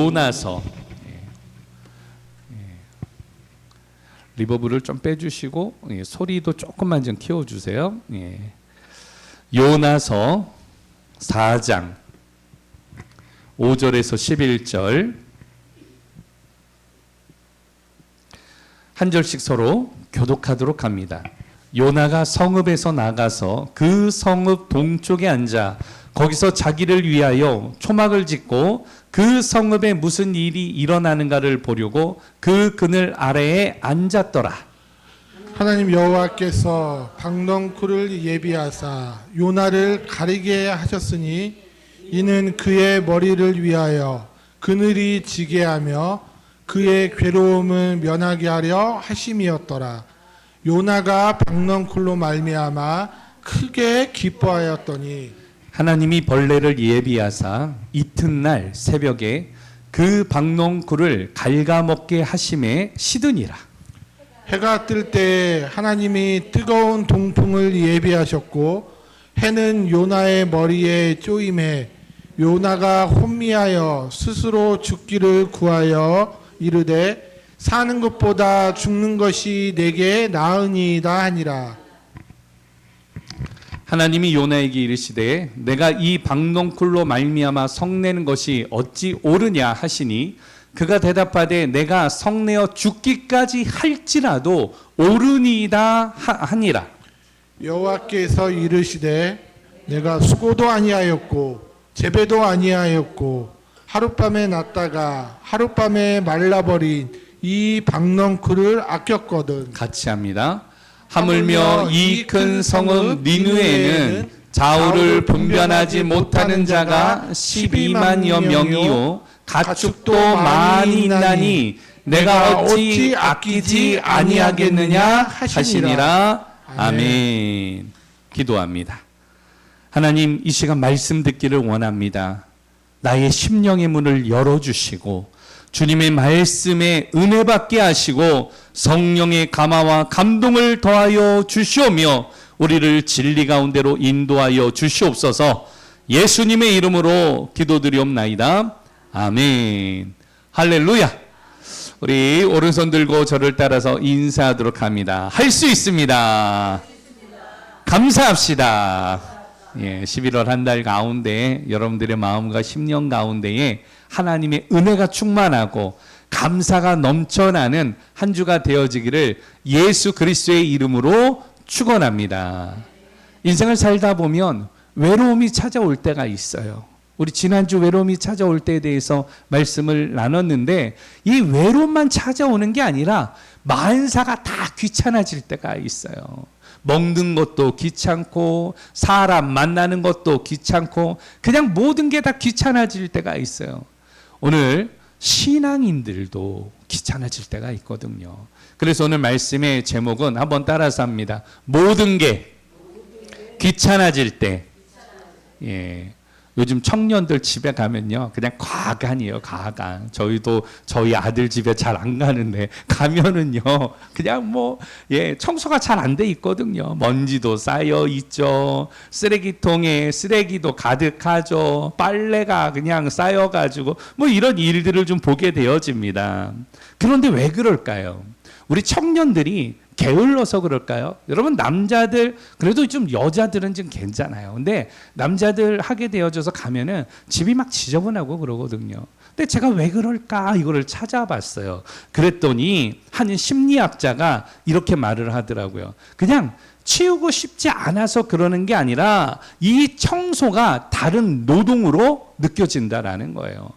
요나서. 리버브를 좀 빼주시고 소리도 조금만 좀 키워주세요. 요나서 4장 5절에서 11절 한 절씩 서로 교독하도록 합니다. 요나가 성읍에서 나가서 그 성읍 동쪽에 앉아 거기서 자기를 위하여 초막을 짓고 그 성읍에 무슨 일이 일어나는가를 보려고 그 그늘 아래에 앉았더라. 하나님 여호와께서 박넝쿨을 예비하사 요나를 가리게 하셨으니 이는 그의 머리를 위하여 그늘이 지게 하며 그의 괴로움을 면하게 하려 하심이었더라. 요나가 박넝쿨로 말미암아 크게 기뻐하였더니 하나님이 벌레를 예비하사 이튿날 새벽에 그 박농쿨을 갉아먹게 하심에 시드니라. 해가 뜰 때 하나님이 뜨거운 동풍을 예비하셨고 해는 요나의 머리에 쪼임해 요나가 혼미하여 스스로 죽기를 구하여 이르되 사는 것보다 죽는 것이 내게 나으니이다 하니라. 하나님이 요나에게 이르시되 내가 이 박농쿨로 말미암아 성내는 것이 어찌 옳으냐 하시니 그가 대답하되 내가 성내어 죽기까지 할지라도 옳으니이다 하니라. 여호와께서 이르시되 내가 수고도 아니하였고 재배도 아니하였고 하룻밤에 났다가 하룻밤에 말라버린 이 박넝쿨을 아꼈거든. 같이 합니다. 하물며 이 큰 성읍 니느웨에는 좌우를 분별하지 못하는 자가 12만여 명이요 가축도 많이 있나니 내가 어찌 아끼지 아니하겠느냐 하시니라. 아멘. 기도합니다. 하나님, 이 시간 말씀 듣기를 원합니다. 나의 심령의 문을 열어주시고 주님의 말씀에 은혜 받게 하시고 성령의 감화와 감동을 더하여 주시오며 우리를 진리 가운데로 인도하여 주시옵소서. 예수님의 이름으로 기도드리옵나이다. 아멘. 할렐루야. 우리 오른손 들고 저를 따라서 인사하도록 합니다. 할 수 있습니다. 감사합시다. 11월 한 달 가운데 여러분들의 마음과 심령 가운데에 하나님의 은혜가 충만하고 감사가 넘쳐나는 한 주가 되어지기를 예수 그리스도의 이름으로 축원합니다. 인생을 살다 보면 외로움이 찾아올 때가 있어요. 우리 지난주 외로움이 찾아올 때에 대해서 말씀을 나눴는데 이 외로움만 찾아오는 게 아니라 만사가 다 귀찮아질 때가 있어요. 먹는 것도 귀찮고 사람 만나는 것도 귀찮고 그냥 모든 게 다 귀찮아질 때가 있어요. 오늘 신앙인들도 귀찮아질 때가 있거든요. 그래서 오늘 말씀의 제목은 한번 따라서 합니다. 모든 게 귀찮아질 때. 요즘 청년들 집에 가면요 그냥 과간이에요. 과간. 저희도 저희 아들 집에 잘 안 가는데 가면은요 그냥 청소가 잘 안 돼 있거든요. 먼지도 쌓여 있죠. 쓰레기통에 쓰레기도 가득하죠. 빨래가 그냥 쌓여가지고 이런 일들을 좀 보게 되어집니다. 그런데 왜 그럴까요? 우리 청년들이 게을러서 그럴까요? 여러분 남자들 그래도 좀 여자들은 좀 괜찮아요. 근데 남자들 하게 되어져서 가면은 집이 막 지저분하고 그러거든요. 근데 제가 왜 그럴까 이거를 찾아봤어요. 그랬더니 한 심리학자가 이렇게 말을 하더라고요. 그냥 치우고 싶지 않아서 그러는 게 아니라 이 청소가 다른 노동으로 느껴진다라는 거예요.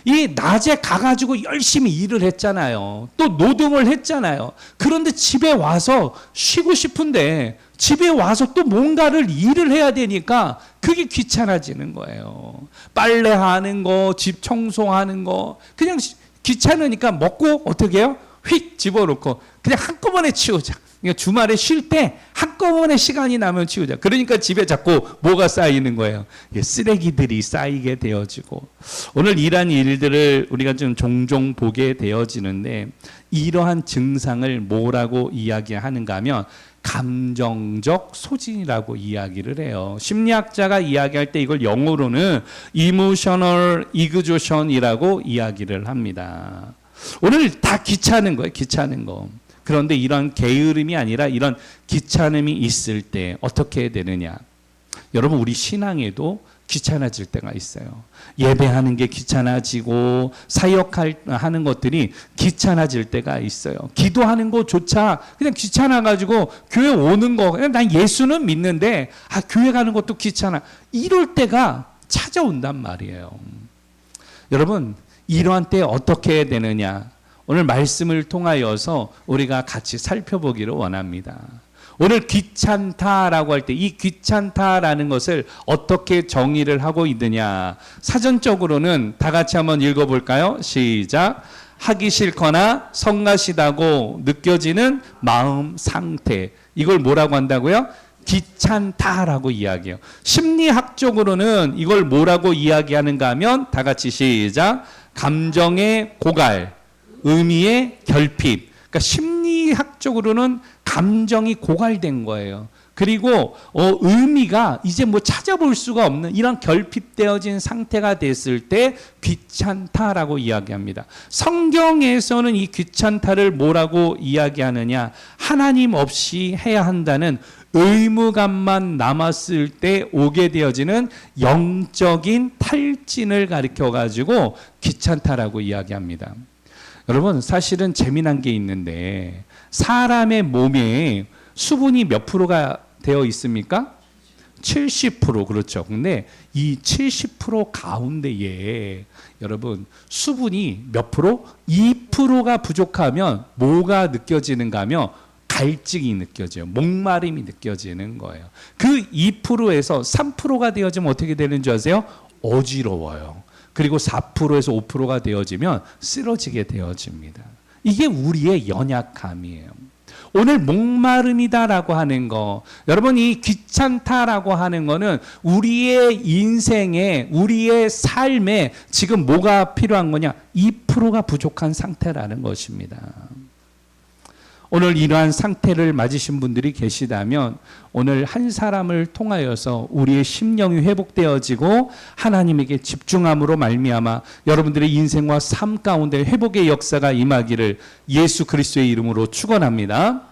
이 낮에 가가지고 열심히 일을 했잖아요. 또 노동을 했잖아요. 그런데 집에 와서 쉬고 싶은데 집에 와서 또 뭔가를 일을 해야 되니까 그게 귀찮아지는 거예요. 빨래하는 거, 집 청소하는 거 그냥 귀찮으니까 먹고 어떻게 해요? 휙 집어넣고 그냥 한꺼번에 치우자. 그러니까 주말에 쉴 때 한꺼번에 시간이 나면 치우자. 그러니까 집에 자꾸 뭐가 쌓이는 거예요? 쓰레기들이 쌓이게 되어지고 오늘 이러한 일들을 우리가 좀 종종 보게 되어지는데 이러한 증상을 뭐라고 이야기하는가 하면 감정적 소진이라고 이야기를 해요. 심리학자가 이야기할 때 이걸 영어로는 emotional exhaustion이라고 이야기를 합니다. 오늘 다 귀찮은 거예요. 귀찮은 거. 그런데 이런 게으름이 아니라 이런 귀찮음이 있을 때 어떻게 해야 되느냐. 여러분 우리 신앙에도 귀찮아질 때가 있어요. 예배하는 게 귀찮아지고 사역하는 것들이 귀찮아질 때가 있어요. 기도하는 것조차 그냥 귀찮아가지고 교회 오는 거 그냥 난 예수는 믿는데 교회 가는 것도 귀찮아. 이럴 때가 찾아온단 말이에요. 여러분 이러한 때 어떻게 해야 되느냐. 오늘 말씀을 통하여서 우리가 같이 살펴보기를 원합니다. 오늘 귀찮다라고 할 때 이 귀찮다라는 것을 어떻게 정의를 하고 있느냐. 사전적으로는 다 같이 한번 읽어볼까요? 시작. 하기 싫거나 성가시다고 느껴지는 마음 상태. 이걸 뭐라고 한다고요? 귀찮다라고 이야기해요. 심리학적으로는 이걸 뭐라고 이야기하는가 하면 다 같이 시작. 감정의 고갈, 의미의 결핍. 그러니까 심리학적으로는 감정이 고갈된 거예요. 그리고 의미가 이제 뭐 찾아볼 수가 없는 이런 결핍되어진 상태가 됐을 때 귀찮다라고 이야기합니다. 성경에서는 이 귀찮다를 뭐라고 이야기하느냐. 하나님 없이 해야 한다는 의무감만 남았을 때 오게 되어지는 영적인 탈진을 가리켜가지고 귀찮다라고 이야기합니다. 여러분 사실은 재미난 게 있는데 사람의 몸에 수분이 몇 프로가 되어 있습니까? 70% 그렇죠. 근데 이 70% 가운데에 여러분 수분이 몇 프로? 2%가 부족하면 뭐가 느껴지는가 하면 갈증이 느껴져요. 목마름이 느껴지는 거예요. 그 2%에서 3%가 되어지면 어떻게 되는 줄 아세요? 어지러워요. 그리고 4%에서 5%가 되어지면 쓰러지게 되어집니다. 이게 우리의 연약함이에요. 오늘 목마름이다라고 하는 거, 여러분 이 귀찮다라고 하는 거는 우리의 인생에, 우리의 삶에 지금 뭐가 필요한 거냐? 2%가 부족한 상태라는 것입니다. 오늘 이러한 상태를 맞으신 분들이 계시다면 오늘 한 사람을 통하여서 우리의 심령이 회복되어지고 하나님에게 집중함으로 말미암아 여러분들의 인생과 삶 가운데 회복의 역사가 임하기를 예수 그리스도의 이름으로 축원합니다.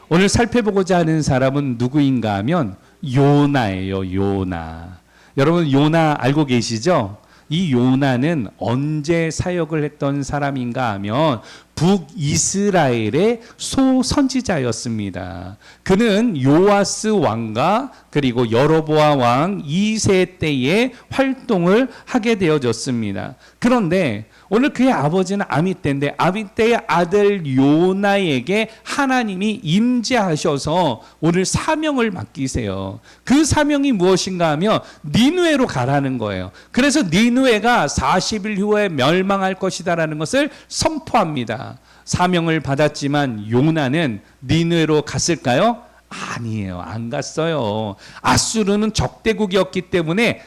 오늘 살펴보고자 하는 사람은 누구인가 하면 요나예요. 요나. 여러분 요나 알고 계시죠? 이 요나는 언제 사역을 했던 사람인가 하면 북이스라엘의 소선지자였습니다. 그는 요아스 왕과 그리고 여로보암 왕 2세 때에 활동을 하게 되어졌습니다. 그런데 오늘 그의 아버지는 아미떼인데 아미떼의 아들 요나에게 하나님이 임재하셔서 오늘 사명을 맡기세요. 그 사명이 무엇인가 하면 니느웨로 가라는 거예요. 그래서 니느웨가 40일 후에 멸망할 것이다라는 것을 선포합니다. 사명을 받았지만 요나는 니느웨로 갔을까요? 아니에요. 안 갔어요. 아수르는 적대국이었기 때문에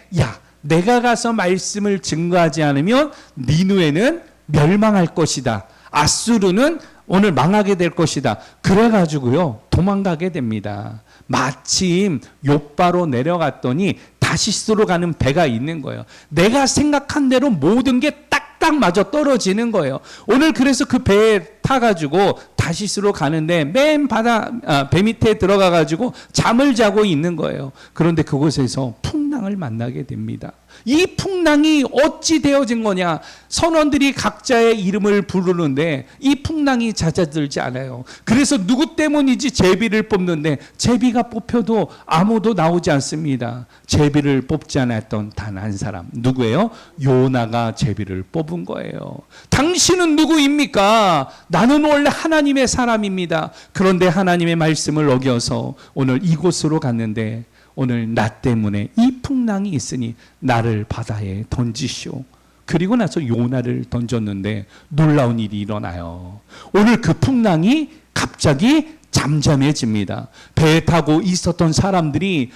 내가 가서 말씀을 증거하지 않으면 니느웨는 멸망할 것이다. 아수르는 오늘 망하게 될 것이다. 그래가지고요 도망가게 됩니다. 마침 욥바로 내려갔더니 다시스로 가는 배가 있는 거예요. 내가 생각한 대로 모든 게 딱딱 맞아 떨어지는 거예요. 오늘 그래서 그 배에 타가지고 다시스로 가는데 맨 배 밑에 들어가가지고 잠을 자고 있는 거예요. 그런데 그곳에서 풍랑을 만나게 됩니다. 이 풍랑이 어찌 되어진 거냐? 선원들이 각자의 이름을 부르는데 이 풍랑이 잦아들지 않아요. 그래서 누구 때문인지 제비를 뽑는데 제비가 뽑혀도 아무도 나오지 않습니다. 제비를 뽑지 않았던 단 한 사람 누구예요? 요나가 제비를 뽑은 거예요. 당신은 누구입니까? 나는 원래 하나님의 사람입니다. 그런데 하나님의 말씀을 어겨서 오늘 이곳으로 갔는데 오늘 나 때문에 이 풍랑이 있으니 나를 바다에 던지시오. 그리고 나서 요나를 던졌는데 놀라운 일이 일어나요. 오늘 그 풍랑이 갑자기 잠잠해집니다. 배 타고 있었던 사람들이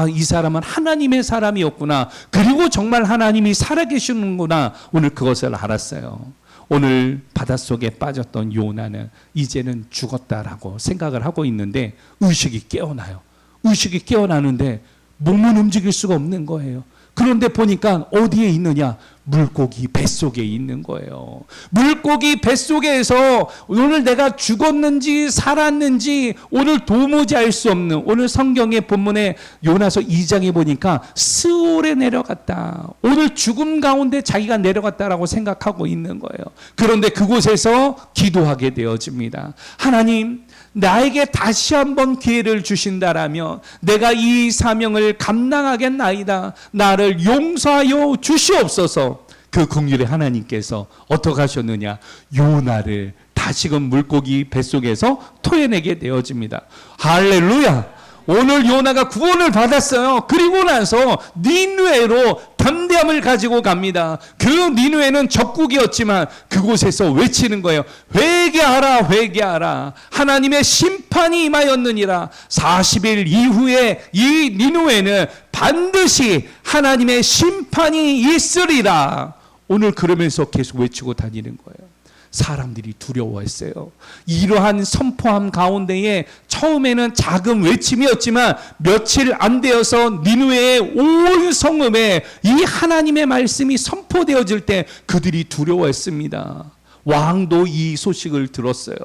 이 사람은 하나님의 사람이었구나. 그리고 정말 하나님이 살아계시는구나. 오늘 그것을 알았어요. 오늘 바닷속에 빠졌던 요나는 이제는 죽었다라고 생각을 하고 있는데 의식이 깨어나요. 의식이 깨어나는데 몸은 움직일 수가 없는 거예요. 그런데 보니까 어디에 있느냐? 물고기 뱃속에 있는 거예요. 물고기 뱃속에서 오늘 내가 죽었는지 살았는지 오늘 도무지 알 수 없는, 오늘 성경의 본문에 요나서 2장에 보니까 스올에 내려갔다. 오늘 죽음 가운데 자기가 내려갔다라고 생각하고 있는 거예요. 그런데 그곳에서 기도하게 되어집니다. 하나님, 나에게 다시 한번 기회를 주신다라면 내가 이 사명을 감당하겠나이다. 나를 용서하여 주시옵소서. 그 긍휼의 하나님께서 어떻게 하셨느냐? 요나를 다시금 물고기 뱃속에서 토해내게 되어집니다. 할렐루야! 오늘 요나가 구원을 받았어요. 그리고 나서 니느웨로 담대함을 가지고 갑니다. 그 니느웨는 적국이었지만 그곳에서 외치는 거예요. 회개하라, 회개하라. 하나님의 심판이 임하였느니라. 40일 이후에 이 니느웨는 반드시 하나님의 심판이 있으리라. 오늘 그러면서 계속 외치고 다니는 거예요. 사람들이 두려워했어요. 이러한 선포함 가운데에 처음에는 작은 외침이었지만 며칠 안 되어서 니느웨의 온 성읍에 이 하나님의 말씀이 선포되어질 때 그들이 두려워했습니다. 왕도 이 소식을 들었어요.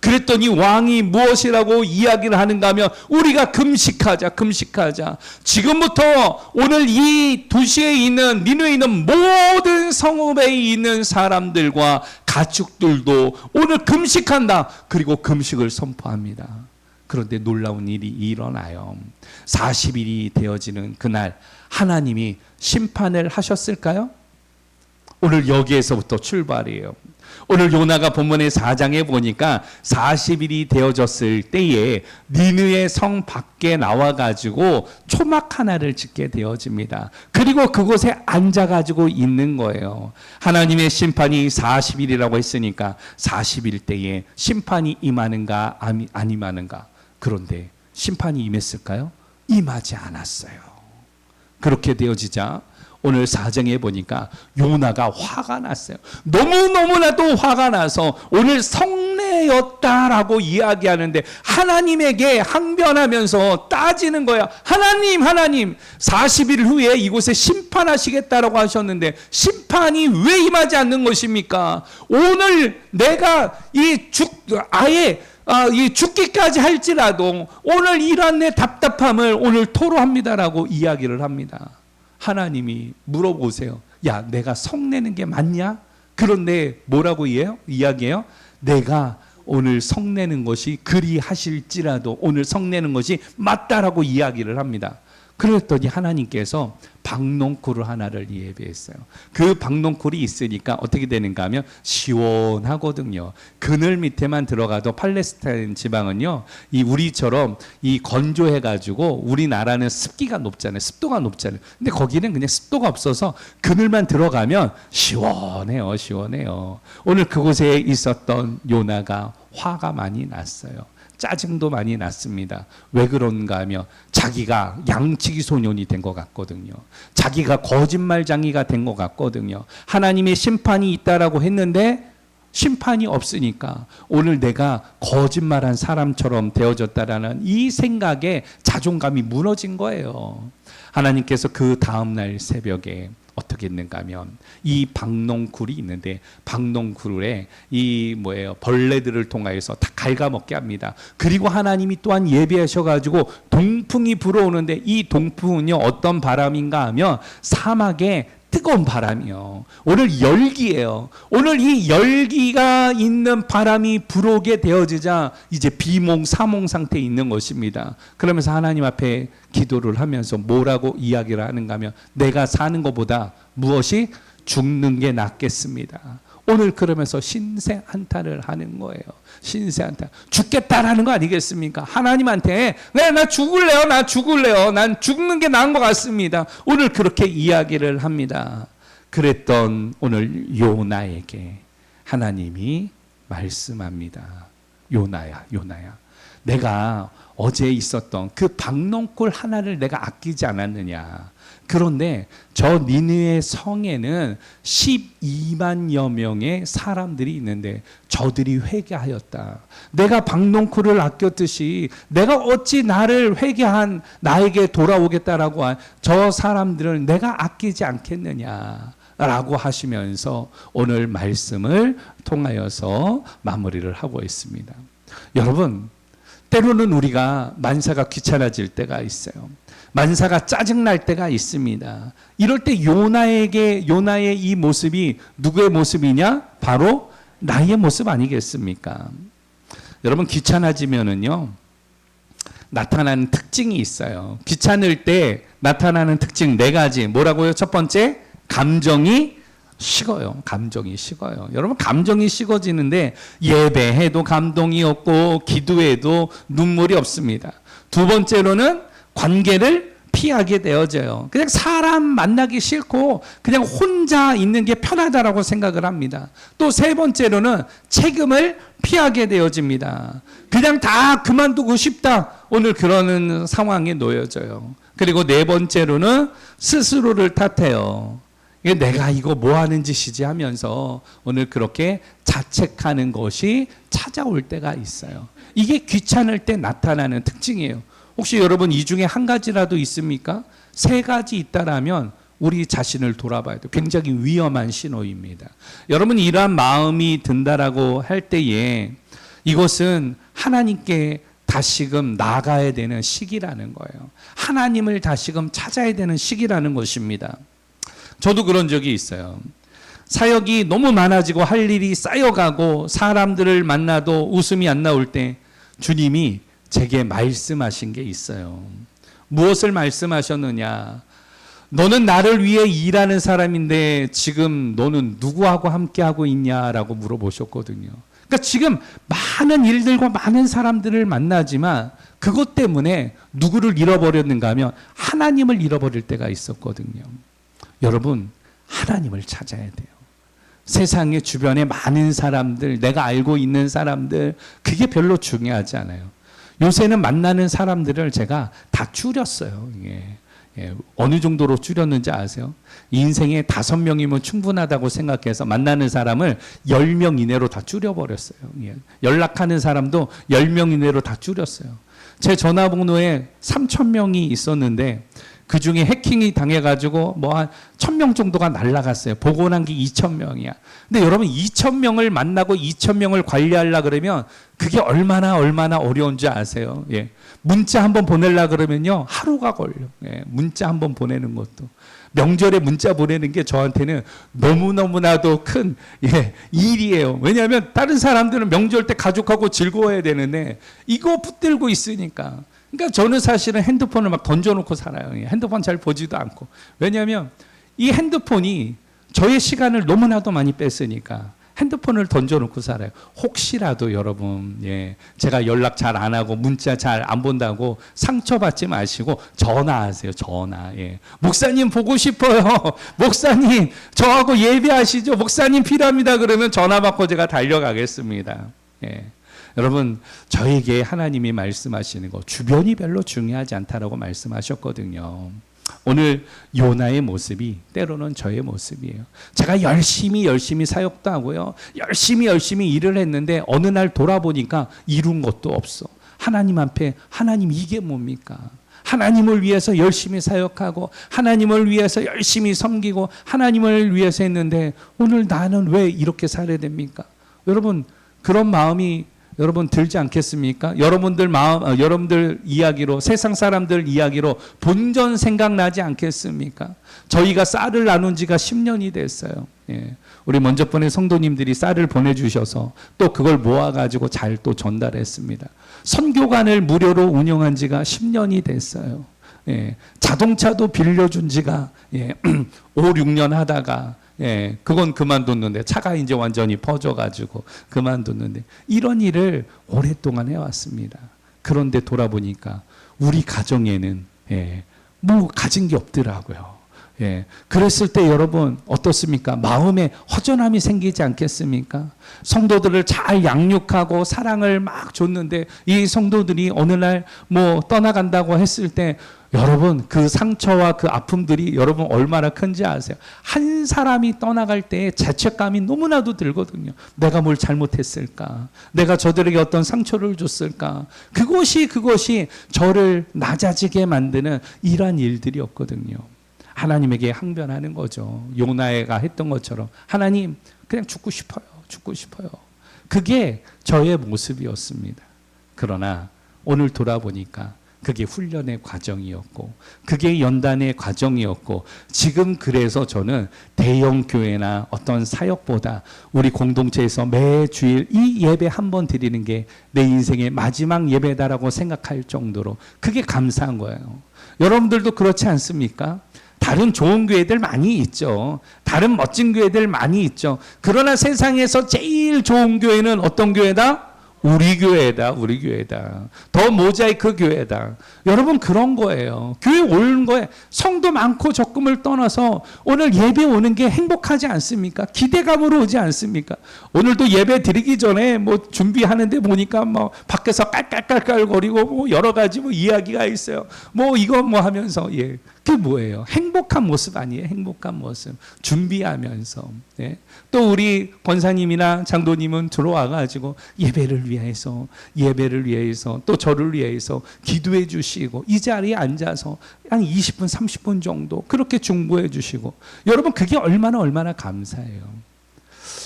그랬더니 왕이 무엇이라고 이야기를 하는가 하면 우리가 금식하자. 지금부터 오늘 이 도시에 있는 니느웨에 있는 모든 성읍에 있는 사람들과 가축들도 오늘 금식한다. 그리고 금식을 선포합니다. 그런데 놀라운 일이 일어나요. 40일이 되어지는 그날 하나님이 심판을 하셨을까요? 오늘 여기에서부터 출발이에요. 오늘 요나가 본문의 4장에 보니까 40일이 되어졌을 때에 니느웨 성 밖에 나와가지고 초막 하나를 짓게 되어집니다. 그리고 그곳에 앉아가지고 있는 거예요. 하나님의 심판이 40일이라고 했으니까 40일 때에 심판이 임하는가 안 임하는가. 그런데 심판이 임했을까요? 임하지 않았어요. 그렇게 되어지자 오늘 4장에 보니까 요나가 화가 났어요. 너무너무나도 화가 나서 오늘 성례였다라고 이야기하는데 하나님에게 항변하면서 따지는 거야. 하나님 40일 후에 이곳에 심판하시겠다라고 하셨는데 심판이 왜 임하지 않는 것입니까? 오늘 내가 이 죽기까지 할지라도 오늘 이러한 내 답답함을 오늘 토로합니다라고 이야기를 합니다. 하나님이 물어보세요. 야, 내가 성내는 게 맞냐? 그런데 뭐라고 이야기해요? 내가 오늘 성내는 것이 그리 하실지라도 오늘 성내는 것이 맞다라고 이야기를 합니다. 그랬더니 하나님께서 박농쿨을 하나를 예배했어요. 그 박농쿨이 있으니까 어떻게 되는가 하면 시원하거든요. 그늘 밑에만 들어가도 팔레스타인 지방은요, 이 우리처럼 이 건조해가지고 우리나라는 습기가 높잖아요. 습도가 높잖아요. 근데 거기는 그냥 습도가 없어서 그늘만 들어가면 시원해요. 오늘 그곳에 있었던 요나가 화가 많이 났어요. 짜증도 많이 났습니다. 왜 그런가 하면 자기가 양치기 소년이 된 것 같거든요. 자기가 거짓말장이가 된 것 같거든요. 하나님의 심판이 있다라고 했는데 심판이 없으니까 오늘 내가 거짓말한 사람처럼 되어졌다라는 이 생각에 자존감이 무너진 거예요. 하나님께서 그 다음날 새벽에 어떻게 했는가 하면 이 박농쿨이 있는데 박농쿨에 벌레들을 통하여서 다 갉아먹게 합니다. 그리고 하나님이 또한 예배하셔가지고 동풍이 불어오는데 이 동풍은요 어떤 바람인가 하면 사막에 뜨거운 바람이요. 오늘 열기예요. 오늘 이 열기가 있는 바람이 불어오게 되어지자 이제 비몽 사몽 상태에 있는 것입니다. 그러면서 하나님 앞에 기도를 하면서 뭐라고 이야기를 하는가 하면 내가 사는 것보다 무엇이 죽는 게 낫겠습니다. 오늘 그러면서 신세 한탄을 하는 거예요. 신세 한탄. 죽겠다라는 거 아니겠습니까? 하나님한테 나 죽을래요. 난 죽는 게 나은 것 같습니다. 오늘 그렇게 이야기를 합니다. 그랬던 오늘 요나에게 하나님이 말씀합니다. 요나야. 내가 어제 있었던 그 박농골 하나를 내가 아끼지 않았느냐. 그런데 저 니느웨 성에는 12만여 명의 사람들이 있는데 저들이 회개하였다. 내가 박농쿨을 아꼈듯이 내가 어찌 나를 회개한 나에게 돌아오겠다라고 한 저 사람들을 내가 아끼지 않겠느냐 라고 하시면서 오늘 말씀을 통하여서 마무리를 하고 있습니다. 여러분, 때로는 우리가 만사가 귀찮아질 때가 있어요. 만사가 짜증날 때가 있습니다. 이럴 때 요나의 이 모습이 누구의 모습이냐? 바로 나의 모습 아니겠습니까? 여러분, 귀찮아지면은요, 나타나는 특징이 있어요. 귀찮을 때 나타나는 특징 4가지. 뭐라고요? 첫 번째, 감정이 식어요. 감정이 식어요. 여러분, 감정이 식어지는데 예배해도 감동이 없고 기도해도 눈물이 없습니다. 두 번째로는 관계를 피하게 되어져요. 그냥 사람 만나기 싫고 그냥 혼자 있는 게 편하다라고 생각을 합니다. 또 세 번째로는 책임을 피하게 되어집니다. 그냥 다 그만두고 싶다. 오늘 그러는 상황에 놓여져요. 그리고 네 번째로는 스스로를 탓해요. 내가 이거 뭐 하는 짓이지 하면서 오늘 그렇게 자책하는 것이 찾아올 때가 있어요. 이게 귀찮을 때 나타나는 특징이에요. 혹시 여러분 이 중에 한 가지라도 있습니까? 3가지 있다라면 우리 자신을 돌아봐야 돼요. 굉장히 위험한 신호입니다. 여러분, 이러한 마음이 든다라고 할 때에 이것은 하나님께 다시금 나가야 되는 시기라는 거예요. 하나님을 다시금 찾아야 되는 시기라는 것입니다. 저도 그런 적이 있어요. 사역이 너무 많아지고 할 일이 쌓여가고 사람들을 만나도 웃음이 안 나올 때 주님이 제게 말씀하신 게 있어요. 무엇을 말씀하셨느냐? 너는 나를 위해 일하는 사람인데 지금 너는 누구하고 함께하고 있냐라고 물어보셨거든요. 그러니까 지금 많은 일들과 많은 사람들을 만나지만 그것 때문에 누구를 잃어버렸는가 하면 하나님을 잃어버릴 때가 있었거든요. 여러분, 하나님을 찾아야 돼요. 세상의 주변에 많은 사람들, 내가 알고 있는 사람들, 그게 별로 중요하지 않아요. 요새는 만나는 사람들을 제가 다 줄였어요. 어느 정도로 줄였는지 아세요? 인생에 5명이면 충분하다고 생각해서 만나는 사람을 10명 이내로 다 줄여버렸어요. 연락하는 사람도 10명 이내로 다 줄였어요. 제 전화번호에 3,000명이 있었는데 그 중에 해킹이 당해가지고 뭐 한 1,000명 정도가 날라갔어요. 보고 난 게 2,000명이야. 근데 여러분 2,000명을 만나고 2,000명을 관리하려 그러면 그게 얼마나 어려운 줄 아세요? 예. 문자 한번 보내려 그러면요 하루가 걸려. 예. 문자 한번 보내는 것도. 명절에 문자 보내는 게 저한테는 너무너무나도 큰 일이에요. 왜냐하면 다른 사람들은 명절 때 가족하고 즐거워야 되는데 이거 붙들고 있으니까. 그러니까 저는 사실은 핸드폰을 막 던져놓고 살아요. 핸드폰 잘 보지도 않고. 왜냐하면 이 핸드폰이 저의 시간을 너무나도 많이 뺐으니까 핸드폰을 던져놓고 살아요. 혹시라도 여러분, 제가 연락 잘 안 하고 문자 잘 안 본다고 상처받지 마시고 전화하세요. 전화. 목사님 보고 싶어요. 목사님 저하고 예배하시죠. 목사님 필요합니다. 그러면 전화 받고 제가 달려가겠습니다. 여러분, 저에게 하나님이 말씀하시는 거 주변이 별로 중요하지 않다라고 말씀하셨거든요. 오늘 요나의 모습이 때로는 저의 모습이에요. 제가 열심히 사역도 하고요. 열심히 일을 했는데 어느 날 돌아보니까 이룬 것도 없어. 하나님 앞에 하나님 이게 뭡니까? 하나님을 위해서 열심히 사역하고 하나님을 위해서 열심히 섬기고 하나님을 위해서 했는데 오늘 나는 왜 이렇게 살아야 됩니까? 여러분, 그런 마음이 여러분 들지 않겠습니까? 여러분들 이야기로, 세상 사람들 이야기로 본전 생각나지 않겠습니까? 저희가 쌀을 나눈 지가 10년이 됐어요. 우리 먼저번에 성도님들이 쌀을 보내주셔서 또 그걸 모아가지고 잘 또 전달했습니다. 선교관을 무료로 운영한 지가 10년이 됐어요. 자동차도 빌려준 지가 5, 6년 하다가 그건 그만뒀는데 차가 이제 완전히 퍼져가지고 그만뒀는데 이런 일을 오랫동안 해왔습니다. 그런데 돌아보니까 우리 가정에는 뭐 가진 게 없더라고요. 예. 그랬을 때 여러분 어떻습니까? 마음에 허전함이 생기지 않겠습니까? 성도들을 잘 양육하고 사랑을 막 줬는데 이 성도들이 어느 날 뭐 떠나간다고 했을 때 여러분 그 상처와 그 아픔들이 여러분 얼마나 큰지 아세요? 한 사람이 떠나갈 때 죄책감이 너무나도 들거든요. 내가 뭘 잘못했을까? 내가 저들에게 어떤 상처를 줬을까? 그것이 저를 낮아지게 만드는 이러한 일들이었거든요. 하나님에게 항변하는 거죠. 요나가 했던 것처럼 하나님 그냥 죽고 싶어요. 그게 저의 모습이었습니다. 그러나 오늘 돌아보니까 그게 훈련의 과정이었고 그게 연단의 과정이었고 지금 그래서 저는 대형 교회나 어떤 사역보다 우리 공동체에서 매 주일 이 예배 한 번 드리는 게 내 인생의 마지막 예배다라고 생각할 정도로 그게 감사한 거예요. 여러분들도 그렇지 않습니까? 다른 좋은 교회들 많이 있죠. 다른 멋진 교회들 많이 있죠. 그러나 세상에서 제일 좋은 교회는 어떤 교회다? 우리 교회다. 더 모자이크 교회다. 여러분 그런 거예요. 교회 오는 거에 성도 많고 적금을 떠나서 오늘 예배 오는 게 행복하지 않습니까? 기대감으로 오지 않습니까? 오늘도 예배 드리기 전에 뭐 준비하는데 보니까 뭐 밖에서 깔깔깔깔거리고 뭐 여러 가지 뭐 이야기가 있어요. 뭐 이거 뭐 하면서 예. 그게 뭐예요? 행복한 모습 아니에요? 행복한 모습. 준비하면서. 예. 또 우리 권사님이나 장로님은 들어와가지고 예배를 위해서 또 저를 위해서 기도해 주시고 이 자리에 앉아서 한 20분, 30분 정도 그렇게 중보해 주시고 여러분 그게 얼마나 감사해요.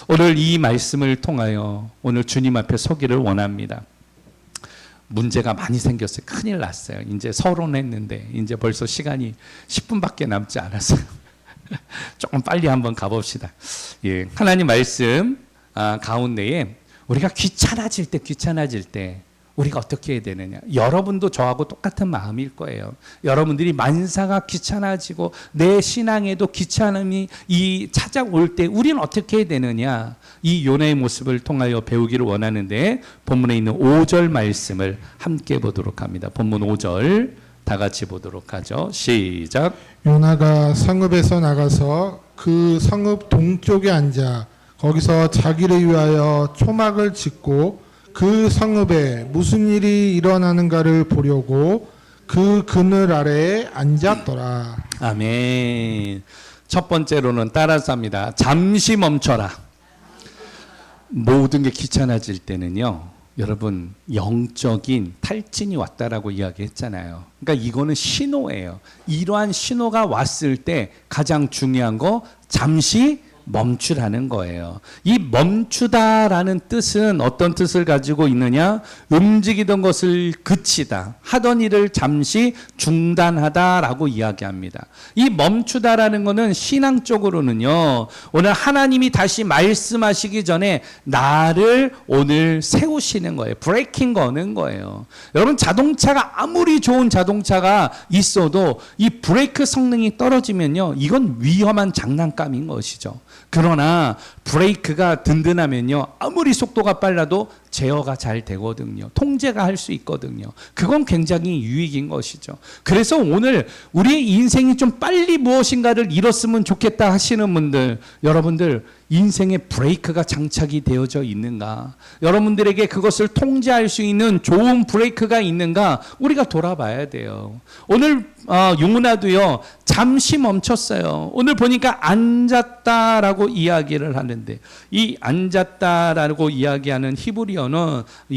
오늘 이 말씀을 통하여 오늘 주님 앞에 서기를 원합니다. 문제가 많이 생겼어요. 큰일 났어요. 이제 서론했는데 이제 벌써 시간이 10분밖에 남지 않았어요. 조금 빨리 한번 가봅시다. 예, 하나님 말씀 가운데에 우리가 귀찮아질 때 우리가 어떻게 해야 되느냐. 여러분도 저하고 똑같은 마음일 거예요. 여러분들이 만사가 귀찮아지고 내 신앙에도 귀찮음이 찾아올 때 우리는 어떻게 해야 되느냐. 이 요나의 모습을 통하여 배우기를 원하는데 본문에 있는 5절 말씀을 함께 보도록 합니다. 본문 5절 다 같이 보도록 하죠. 시작. 요나가 성읍에서 나가서 그 성읍 동쪽에 앉아 거기서 자기를 위하여 초막을 짓고 그 성읍에 무슨 일이 일어나는가를 보려고 그 그늘 아래에 앉았더라. 아멘. 첫 번째로는 따라서 합니다. 잠시 멈춰라. 모든 게 귀찮아질 때는요, 여러분 영적인 탈진이 왔다라고 이야기했잖아요. 그러니까 이거는 신호예요. 이러한 신호가 왔을 때 가장 중요한 거 잠시 멈추라는 거예요. 이 멈추다라는 뜻은 어떤 뜻을 가지고 있느냐? 움직이던 것을 그치다, 하던 일을 잠시 중단하다라고 이야기합니다. 이 멈추다라는 것은 신앙적으로는요, 오늘 하나님이 다시 말씀하시기 전에 나를 오늘 세우시는 거예요. 브레이킹 거는 거예요. 여러분 자동차가 아무리 좋은 자동차가 있어도 이 브레이크 성능이 떨어지면요, 이건 위험한 장난감인 것이죠. 그러나 브레이크가 든든하면요, 아무리 속도가 빨라도 제어가 잘 되거든요. 통제가 할 수 있거든요. 그건 굉장히 유익인 것이죠. 그래서 오늘 우리의 인생이 좀 빨리 무엇인가를 이뤘으면 좋겠다 하시는 분들, 여러분들 인생의 브레이크가 장착이 되어져 있는가? 여러분들에게 그것을 통제할 수 있는 좋은 브레이크가 있는가? 우리가 돌아봐야 돼요. 오늘 용은아도요, 잠시 멈췄어요. 오늘 보니까 앉았다라고 이야기를 하는데, 이 앉았다라고 이야기하는 히브리어는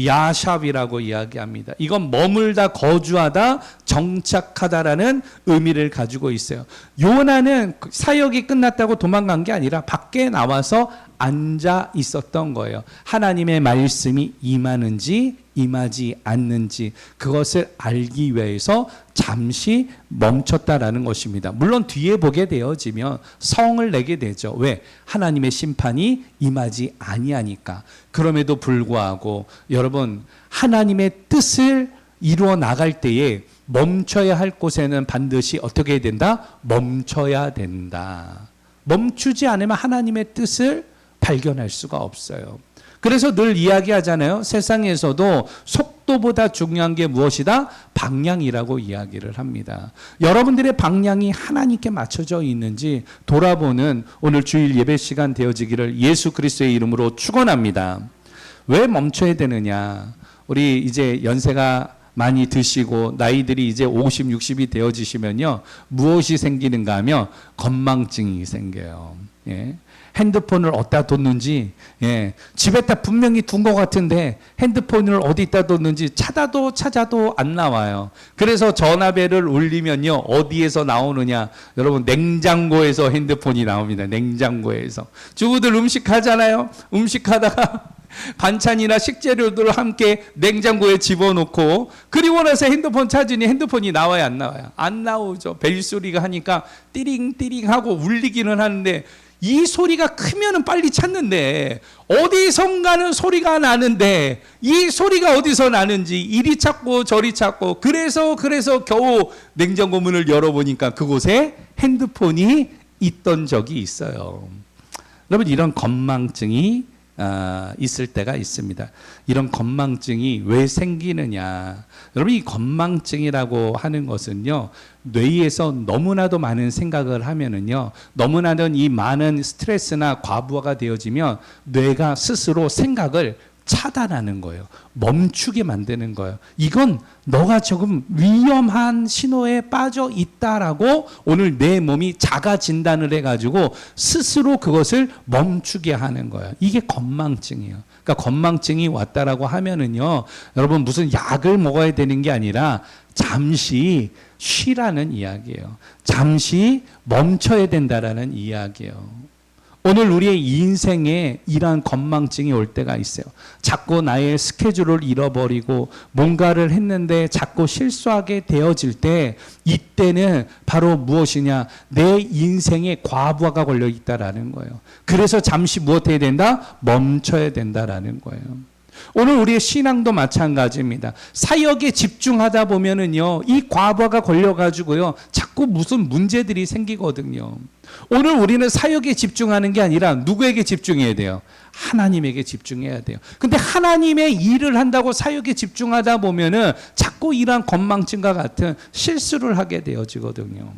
야샵이라고 이야기합니다. 이건 머물다, 거주하다, 정착하다라는 의미를 가지고 있어요. 요나는 사역이 끝났다고 도망간 게 아니라 밖에 나와서 앉아 있었던 거예요. 하나님의 말씀이 임하는지 임하지 않는지 그것을 알기 위해서 잠시 멈췄다라는 것입니다. 물론 뒤에 보게 되어지면 성을 내게 되죠. 왜? 하나님의 심판이 임하지 아니하니까. 그럼에도 불구하고 여러분, 하나님의 뜻을 이루어 나갈 때에 멈춰야 할 곳에는 반드시 어떻게 해야 된다? 멈춰야 된다. 멈추지 않으면 하나님의 뜻을 발견할 수가 없어요. 그래서 늘 이야기하잖아요. 세상에서도 속도보다 중요한 게 무엇이다? 방향이라고 이야기를 합니다. 여러분들의 방향이 하나님께 맞춰져 있는지 돌아보는 오늘 주일 예배 시간 되어지기를 예수 그리스도의 이름으로 축원합니다. 왜 멈춰야 되느냐? 우리 이제 연세가 많이 드시고 나이들이 이제 50, 60이 되어지시면요. 무엇이 생기는가 하면 건망증이 생겨요. 예. 핸드폰을 어디다 뒀는지, 예. 집에다 분명히 둔 것 같은데 핸드폰을 어디다 뒀는지 찾아도 안 나와요. 그래서 전화벨을 울리면요. 어디에서 나오느냐? 여러분, 냉장고에서 핸드폰이 나옵니다. 냉장고에서. 주부들 음식하잖아요. 음식하다가 반찬이나 식재료들을 함께 냉장고에 집어넣고 그리고 나서 핸드폰 찾으니 핸드폰이 나와요, 안 나와요? 안 나오죠. 벨소리가 하니까 띠링띠링 하고 울리기는 하는데 이 소리가 크면은 빨리 찾는데 어디선가는 소리가 나는데 이 소리가 어디서 나는지 이리 찾고 저리 찾고 그래서 겨우 냉장고 문을 열어보니까 그곳에 핸드폰이 있던 적이 있어요. 여러분, 이런 건망증이 있을 때가 있습니다. 이런 건망증이 왜 생기느냐? 여러분, 이 건망증이라고 하는 것은요, 뇌에서 너무나도 많은 생각을 하면은요, 너무나도 이 많은 스트레스나 과부하가 되어지면 뇌가 스스로 생각을 차단하는 거예요. 멈추게 만드는 거예요. 이건 너가 조금 위험한 신호에 빠져 있다라고 오늘 내 몸이 자가 진단을 해가지고 스스로 그것을 멈추게 하는 거예요. 이게 건망증이에요. 그러니까 건망증이 왔다라고 하면은요, 여러분 무슨 약을 먹어야 되는 게 아니라 잠시 쉬라는 이야기예요. 잠시 멈춰야 된다라는 이야기예요. 오늘 우리의 인생에 이러한 건망증이 올 때가 있어요. 자꾸 나의 스케줄을 잃어버리고 뭔가를 했는데 자꾸 실수하게 되어질 때 이때는 바로 무엇이냐? 내 인생에 과부하가 걸려 있다라는 거예요. 그래서 잠시 무엇해야 된다? 멈춰야 된다라는 거예요. 오늘 우리의 신앙도 마찬가지입니다. 사역에 집중하다 보면은요, 이 과부하가 걸려가지고요, 자꾸 무슨 문제들이 생기거든요. 오늘 우리는 사역에 집중하는 게 아니라 누구에게 집중해야 돼요? 하나님에게 집중해야 돼요. 근데 하나님의 일을 한다고 사역에 집중하다 보면은 자꾸 이러한 건망증과 같은 실수를 하게 되어지거든요.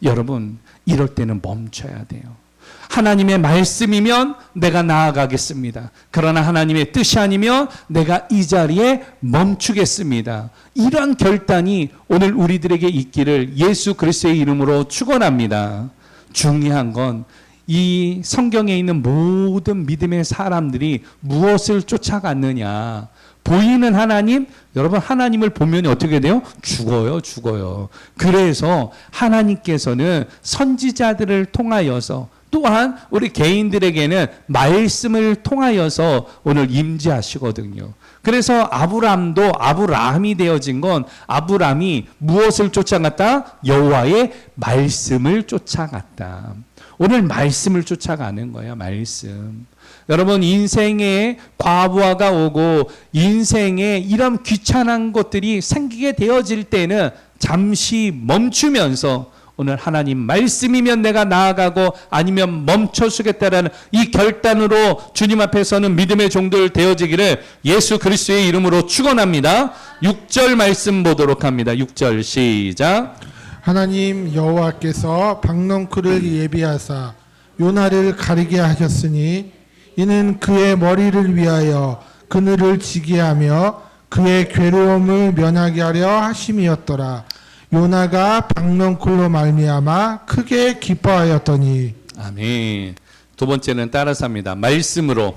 여러분, 이럴 때는 멈춰야 돼요. 하나님의 말씀이면 내가 나아가겠습니다. 그러나 하나님의 뜻이 아니면 내가 이 자리에 멈추겠습니다. 이러한 결단이 오늘 우리들에게 있기를 예수 그리스도의 이름으로 축원합니다. 중요한 건 이 성경에 있는 모든 믿음의 사람들이 무엇을 쫓아갔느냐? 보이는 하나님, 여러분 하나님을 보면 어떻게 돼요? 죽어요. 그래서 하나님께서는 선지자들을 통하여서 또한 우리 개인들에게는 말씀을 통하여서 오늘 임재하시거든요. 그래서 아브라함이 되어진 건 아브라함이 무엇을 쫓아갔다? 여호와의 말씀을 쫓아갔다. 오늘 말씀을 쫓아가는 거예요. 말씀. 여러분, 인생에 과부하가 오고 인생에 이런 귀찮은 것들이 생기게 되어질 때는 잠시 멈추면서 오늘 하나님 말씀이면 내가 나아가고 아니면 멈춰서겠다라는 이 결단으로 주님 앞에서는 믿음의 종들 되어지기를 예수 그리스도의 이름으로 축원합니다. 6절 말씀 보도록 합니다. 6절 시작. 하나님 여호와께서 박넝쿨을 예비하사 요나를 가리게 하셨으니 이는 그의 머리를 위하여 그늘을 지게 하며 그의 괴로움을 면하게 하려 하심이었더라. 요나가 박넝쿨로 말미암아 크게 기뻐하였더니. 아멘. 두 번째는 따라서 합니다. 말씀으로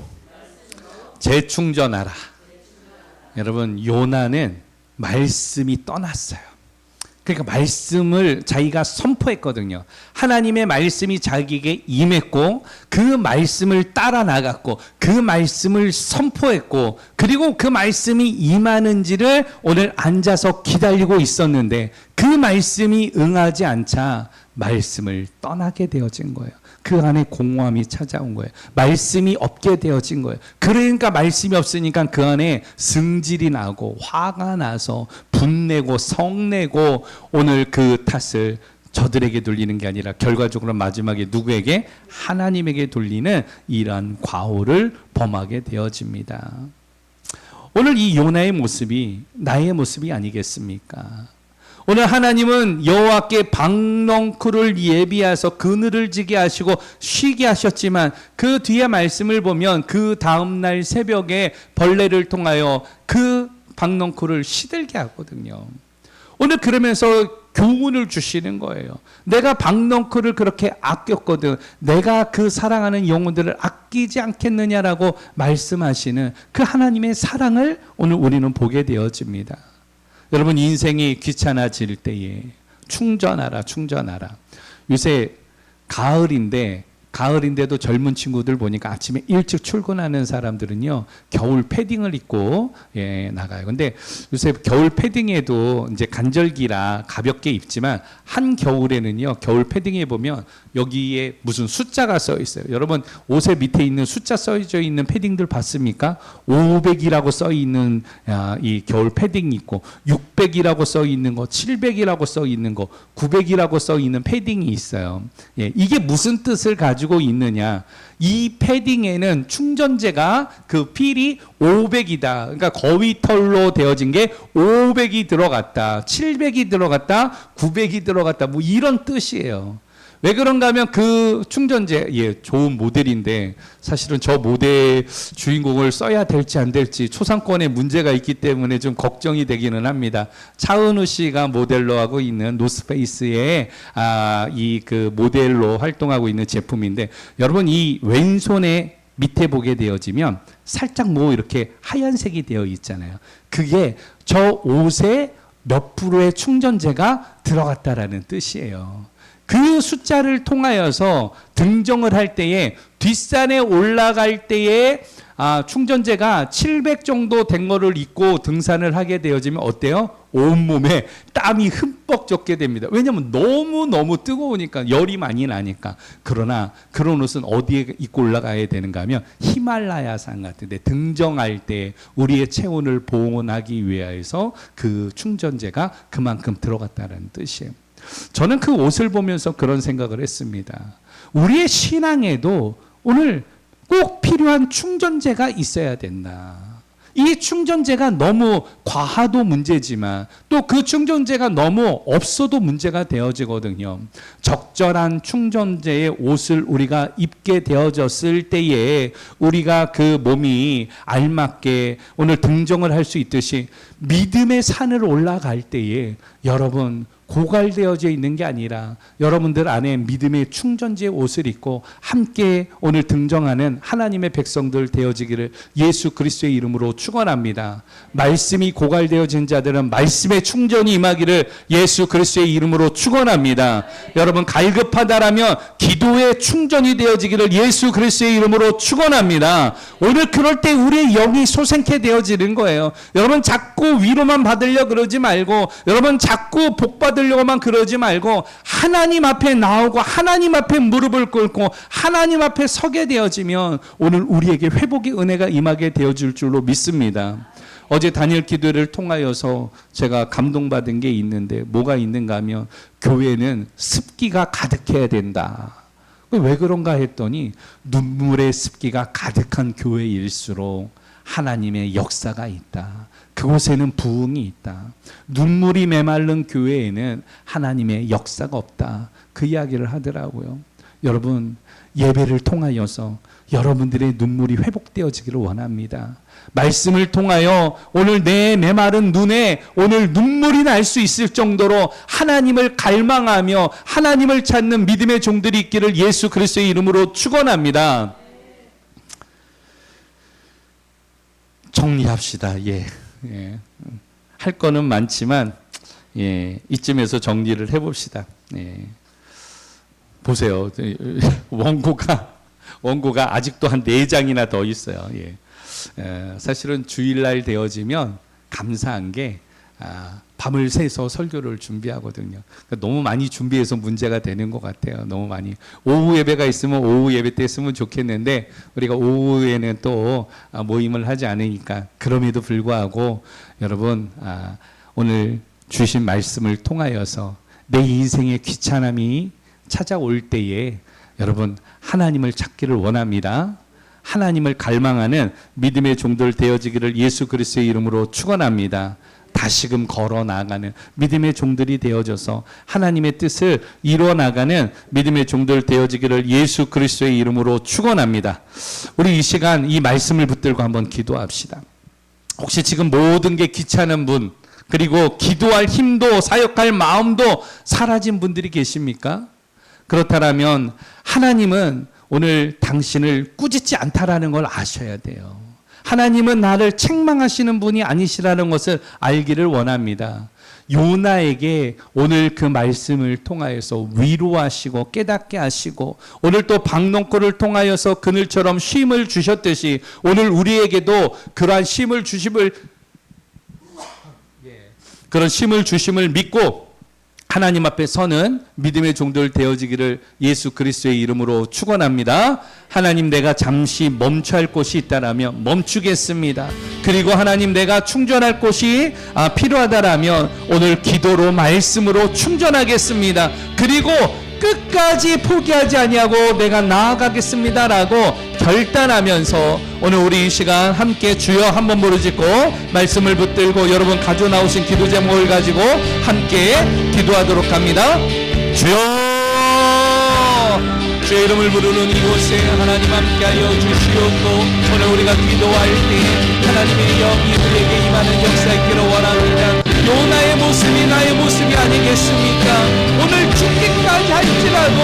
재충전하라. 여러분, 요나는 말씀이 떠났어요. 그러니까 말씀을 자기가 선포했거든요. 하나님의 말씀이 자기에게 임했고 그 말씀을 따라 나갔고 그 말씀을 선포했고 그리고 그 말씀이 임하는지를 오늘 앉아서 기다리고 있었는데 그 말씀이 응하지 않자 말씀을 떠나게 되어진 거예요. 그 안에 공허함이 찾아온 거예요. 말씀이 없게 되어진 거예요. 그러니까 말씀이 없으니까 그 안에 승질이 나고 화가 나서 분내고 성내고 오늘 그 탓을 저들에게 돌리는 게 아니라 결과적으로 마지막에 누구에게? 하나님에게 돌리는 이러한 과오를 범하게 되어집니다. 오늘 이 요나의 모습이 나의 모습이 아니겠습니까? 오늘 하나님은 여호와께 박넝쿨을 예비하셔서 그늘을 지게 하시고 쉬게 하셨지만 그 뒤에 말씀을 보면 그 다음날 새벽에 벌레를 통하여 그 박넝쿨을 시들게 하거든요. 오늘 그러면서 교훈을 주시는 거예요. 내가 박넝쿨을 그렇게 아꼈거든. 내가 그 사랑하는 영혼들을 아끼지 않겠느냐라고 말씀하시는 그 하나님의 사랑을 오늘 우리는 보게 되어집니다. 여러분, 인생이 귀찮아질 때에 충전하라. 요새 가을인데도 젊은 친구들 보니까 아침에 일찍 출근하는 사람들은요, 겨울 패딩을 입고 나가요. 근데 요새 겨울 패딩에도 이제 간절기라 가볍게 입지만 한 겨울에는요, 겨울 패딩에 보면 여기에 무슨 숫자가 써 있어요. 여러분, 옷의 밑에 있는 숫자 써져 있는 패딩들 봤습니까? 500이라고 써 있는 이 겨울 패딩이 있고 600이라고 써 있는 거, 700이라고 써 있는 거, 900이라고 써 있는 패딩이 있어요. 이게 무슨 뜻을 가지고 있느냐? 이 패딩에는 충전재가 그 필이 500이다. 그러니까 거위털로 되어진 게 500이 들어갔다, 700이 들어갔다, 900이 들어갔다, 뭐 이런 뜻이에요. 왜 그런가 하면 그 충전재, 좋은 모델인데 사실은 저 모델 주인공을 써야 될지 안 될지 초상권에 문제가 있기 때문에 좀 걱정이 되기는 합니다. 차은우 씨가 모델로 하고 있는 노스페이스의 이 그 모델로 활동하고 있는 제품인데, 여러분 이 왼손에 밑에 보게 되어지면 살짝 뭐 이렇게 하얀색이 되어 있잖아요. 그게 저 옷에 몇 프로의 충전재가 들어갔다라는 뜻이에요. 그 숫자를 통하여서 등정을 할 때에 뒷산에 올라갈 때에 충전재가 700 정도 된 거를 입고 등산을 하게 되어지면 어때요? 온몸에 땀이 흠뻑 젖게 됩니다. 왜냐하면 너무 뜨거우니까, 열이 많이 나니까. 그러나 그런 옷은 어디에 입고 올라가야 되는가 하면 히말라야산 같은 데 등정할 때 우리의 체온을 보온하기 위해서 그 충전재가 그만큼 들어갔다는 뜻이에요. 저는 그 옷을 보면서 그런 생각을 했습니다. 우리의 신앙에도 오늘 꼭 필요한 충전재가 있어야 된다. 이 충전재가 너무 과하도 문제지만 또 그 충전재가 너무 없어도 문제가 되어지거든요. 적절한 충전재의 옷을 우리가 입게 되어졌을 때에 우리가 그 몸이 알맞게 오늘 등정을 할 수 있듯이 믿음의 산을 올라갈 때에 여러분 고갈되어져 있는 게 아니라 여러분들 안에 믿음의 충전지의 옷을 입고 함께 오늘 등정하는 하나님의 백성들 되어지기를 예수 그리스도의 이름으로 축원합니다. 말씀이 고갈되어진 자들은 말씀의 충전이 임하기를 예수 그리스도의 이름으로 축원합니다. 여러분, 갈급하다라면 기도의 충전이 되어지기를 예수 그리스도의 이름으로 축원합니다. 오늘 그럴 때 우리의 영이 소생케 되어지는 거예요. 여러분, 자꾸 위로만 받으려 그러지 말고, 여러분 자꾸 복 받으려고만 그러지 말고 하나님 앞에 나오고 하나님 앞에 무릎을 꿇고 하나님 앞에 서게 되어지면 오늘 우리에게 회복의 은혜가 임하게 되어질 줄로 믿습니다. 어제 단일 기도를 통하여서 제가 감동받은 게 있는데, 뭐가 있는가 하면 교회는 습기가 가득해야 된다. 왜 그런가 했더니 눈물의 습기가 가득한 교회일수록 하나님의 역사가 있다. 그곳에는 부흥이 있다. 눈물이 메마른 교회에는 하나님의 역사가 없다. 그 이야기를 하더라고요. 여러분, 예배를 통하여서 여러분들의 눈물이 회복되어지기를 원합니다. 말씀을 통하여 오늘 내 메마른 눈에 오늘 눈물이 날 수 있을 정도로 하나님을 갈망하며 하나님을 찾는 믿음의 종들이 있기를 예수 그리스도의 이름으로 축원합니다. 정리합시다. 할 거는 많지만 이쯤에서 정리를 해봅시다. 보세요. 원고가 아직도 한 4장이나 더 있어요. 사실은 주일날 되어지면 감사한 게 밤을 새서 설교를 준비하거든요. 그러니까 너무 많이 준비해서 문제가 되는 것 같아요. 너무 많이. 오후 예배가 있으면 오후 예배 때 했으면 좋겠는데 우리가 오후에는 또 모임을 하지 않으니까, 그럼에도 불구하고 여러분 오늘 주신 말씀을 통하여서 내 인생의 귀찮음이 찾아올 때에 여러분 하나님을 찾기를 원합니다. 하나님을 갈망하는 믿음의 종들 되어지기를 예수 그리스도의 이름으로 축원합니다. 다시금 걸어 나가는 믿음의 종들이 되어져서 하나님의 뜻을 이루어 나가는 믿음의 종들 되어지기를 예수 그리스도의 이름으로 축원합니다. 우리 이 시간 이 말씀을 붙들고 한번 기도합시다. 혹시 지금 모든 게 귀찮은 분, 그리고 기도할 힘도 사역할 마음도 사라진 분들이 계십니까? 그렇다면 하나님은 오늘 당신을 꾸짖지 않다라는 걸 아셔야 돼요. 하나님은 나를 책망하시는 분이 아니시라는 것을 알기를 원합니다. 요나에게 오늘 그 말씀을 통하여서 위로하시고 깨닫게 하시고 오늘 또 박농코를 통하여서 그늘처럼 쉼을 주셨듯이 오늘 우리에게도 그러한 쉼을 주심을 그런 쉼을 주심을 믿고 하나님 앞에 서는 믿음의 종들 되어지기를 예수 그리스도의 이름으로 축원합니다. 하나님, 내가 잠시 멈춰야 할 곳이 있다라면 멈추겠습니다. 그리고 하나님, 내가 충전할 곳이 필요하다라면 오늘 기도로 말씀으로 충전하겠습니다. 그리고 끝까지 포기하지 아니하고 내가 나아가겠습니다라고 결단하면서 오늘 우리 이 시간 함께 주여 한번 부르짖고 말씀을 붙들고 여러분 가져 나오신 기도 제목을 가지고 함께 기도하도록 합니다. 주여, 주의 이름을 부르는 이곳에 하나님 함께하여 주시옵고 오늘 우리가 기도할 때 하나님의 영이 우리에게 임하는 역사 있기를 원합니다. 요나의 모습이 나의 모습이 아니겠습니까? 오늘 죽기까지 할지라도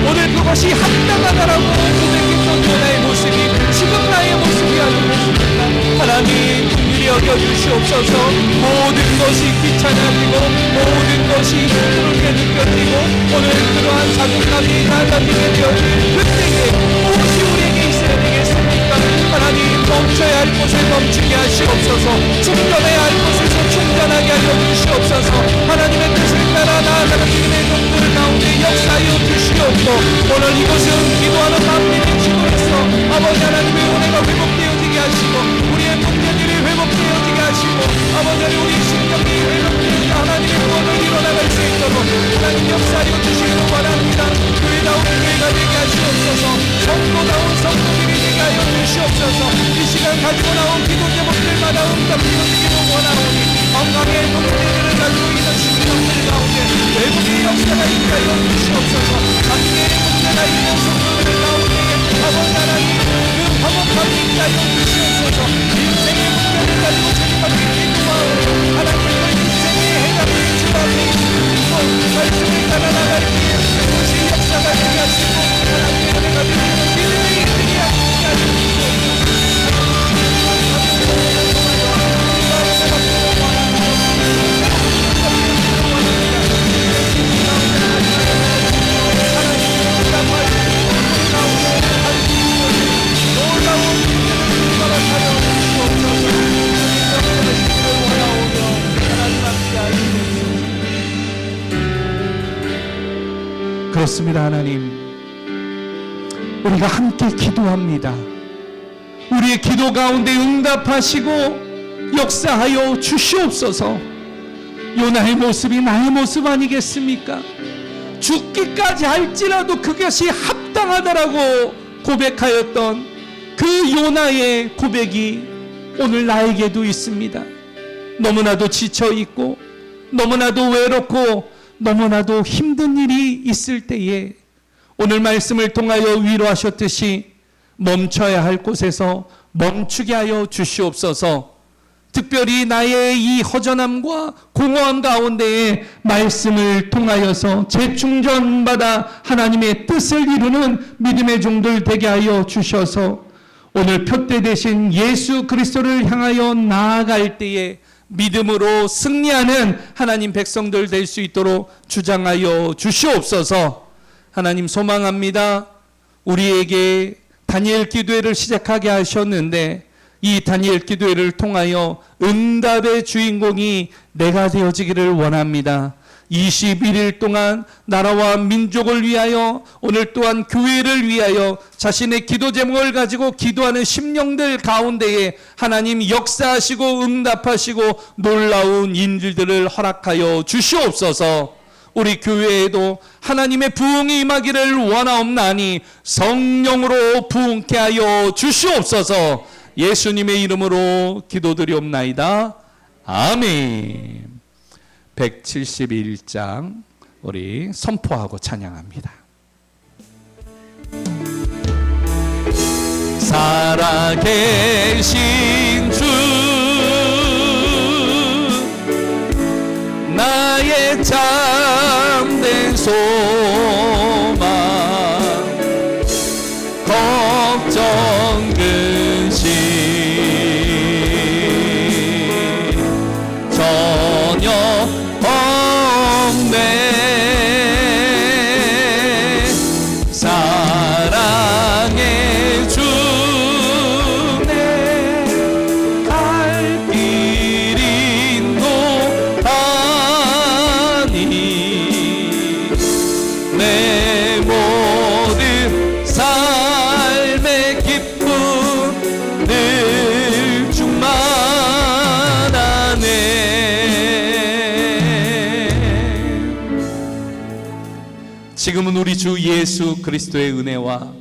오늘 그것이 합당하다라고 고백했던 요나의 모습이 지금 나의 모습이 아니겠습니까? 하나님 긍휼히 여겨주시옵소서. 모든 것이 귀찮아지고 모든 것이 힘들게 느껴지고 오늘 그러한 자존감이 낮아지게 되어질 그때에 무엇이 우리에게 있어야 되겠습니까? 하나님 멈춰야 할 곳에 멈추게 하시옵소서. 충전해야 할 곳에서 충전하게 하여 주시옵소서. 하나님의 뜻을 따라 나아가는 믿음의 종들 가운데 역사하여 주시옵고 오늘 이곳은 기도하는 마음이 지고있어 아버지 하나님의 은혜가 회복되어지게 하시고 우리의 문제들이 회복되어지게 하시고 아버지 하나님 우리 심령이 회복되어지게 하나님의 구원을 이뤄나갈 수 있도록 하나님 역사하여 주시기를 원합니다. 교회다운 교회가 되게 하시옵소서. 성도다운 성도들이 되게 하여 주시옵소서. 이 시간 가지고 나온 기도 제목들마다 응답되어지기를 원하오니 건강의 문제들을 가지고 있는 심령들 가운데 외국의 역사가 있게 하여 주시옵소서. 관계의 문제가 있는 성도들 가운데 아버지 하나님 그 화목함이 있게 하여 주시옵소서. 인생의 문제를 가지고 주님께 기도하오니 하나님 그 인생의 해답이 주 앞에 있으시고 말씀을 따라 나갈 때에 그것이 역사가 되게 하시고 하나님의 은혜가 되시는 믿음의 인생이 하시게 하여 주시옵소서. 그렇습니다. 하나님, 우리가 함께 기도합니다. 우리의 기도 가운데 응답하시고 역사하여 주시옵소서. 요나의 모습이 나의 모습 아니겠습니까? 죽기까지 할지라도 그것이 합당하다라고 고백하였던 그 요나의 고백이 오늘 나에게도 있습니다. 너무나도 지쳐있고 너무나도 외롭고 너무나도 힘든 일이 있을 때에 오늘 말씀을 통하여 위로하셨듯이 멈춰야 할 곳에서 멈추게 하여 주시옵소서. 특별히 나의 이 허전함과 공허함 가운데에 말씀을 통하여서 재충전받아 하나님의 뜻을 이루는 믿음의 종들 되게 하여 주셔서 오늘 표대 되신 예수 그리스도를 향하여 나아갈 때에 믿음으로 승리하는 하나님 백성들 될 수 있도록 주장하여 주시옵소서. 하나님 소망합니다. 우리에게 다니엘 기도회를 시작하게 하셨는데 이 다니엘 기도회를 통하여 응답의 주인공이 내가 되어지기를 원합니다. 21일 동안 나라와 민족을 위하여 오늘 또한 교회를 위하여 자신의 기도 제목을 가지고 기도하는 심령들 가운데에 하나님 역사하시고 응답하시고 놀라운 인질들을 허락하여 주시옵소서. 우리 교회에도 하나님의 부흥이 임하기를 원하옵나니 성령으로 부흥케 하여 주시옵소서. 예수님의 이름으로 기도드리옵나이다. 아멘. 171장 우리 선포하고 찬양합니다. 살아계신 주 나의 참된 소망 걱정 근심 전혀 없네. 사랑의 주네 갈 길이 높아니 내 모든 삶의 기쁨 늘 충만하네. 지금은 우리 주 예수 그리스도의 은혜와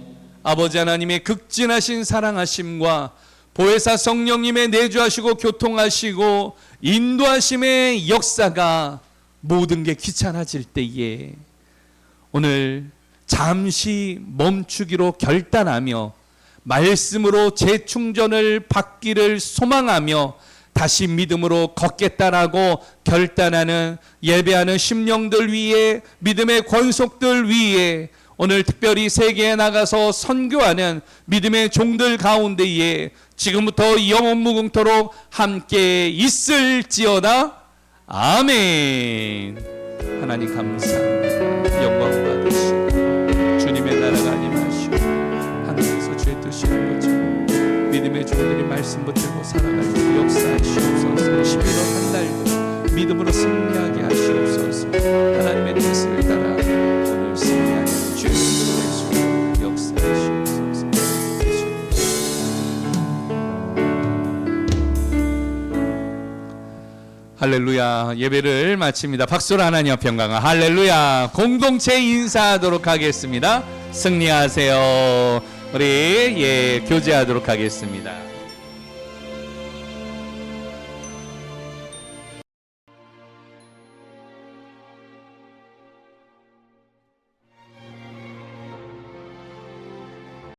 아버지 하나님의 극진하신 사랑하심과 보혜사 성령님의 내주하시고 교통하시고 인도하심의 역사가 모든 게 귀찮아질 때에 오늘 잠시 멈추기로 결단하며 말씀으로 재충전을 받기를 소망하며 다시 믿음으로 걷겠다라고 결단하는 예배하는 심령들 위에, 믿음의 권속들 위에, 오늘 특별히 세계에 나가서 선교하는 믿음의 종들 가운데에 지금부터 영원무궁토록 함께 있을지어다. 아멘. 하나님 감사합니다. 영광 받으시고 주님의 나라가 임하시고 하늘에서 죄 드시는 것처럼 믿음의 종들이 말씀 붙들고 살아갈 때 역사하시옵소서. 11월 한 달도 믿음으로 승리하게 하시옵소서. 하나님의 뜻을 따라 오늘 승리하게 주 예수님의 역사하시옵소서. 할렐루야. 예배를 마칩니다. 박수로 하나님 앞에 영광을. 할렐루야. 공동체 인사하도록 하겠습니다. 승리하세요. 우리 교제하도록 하겠습니다.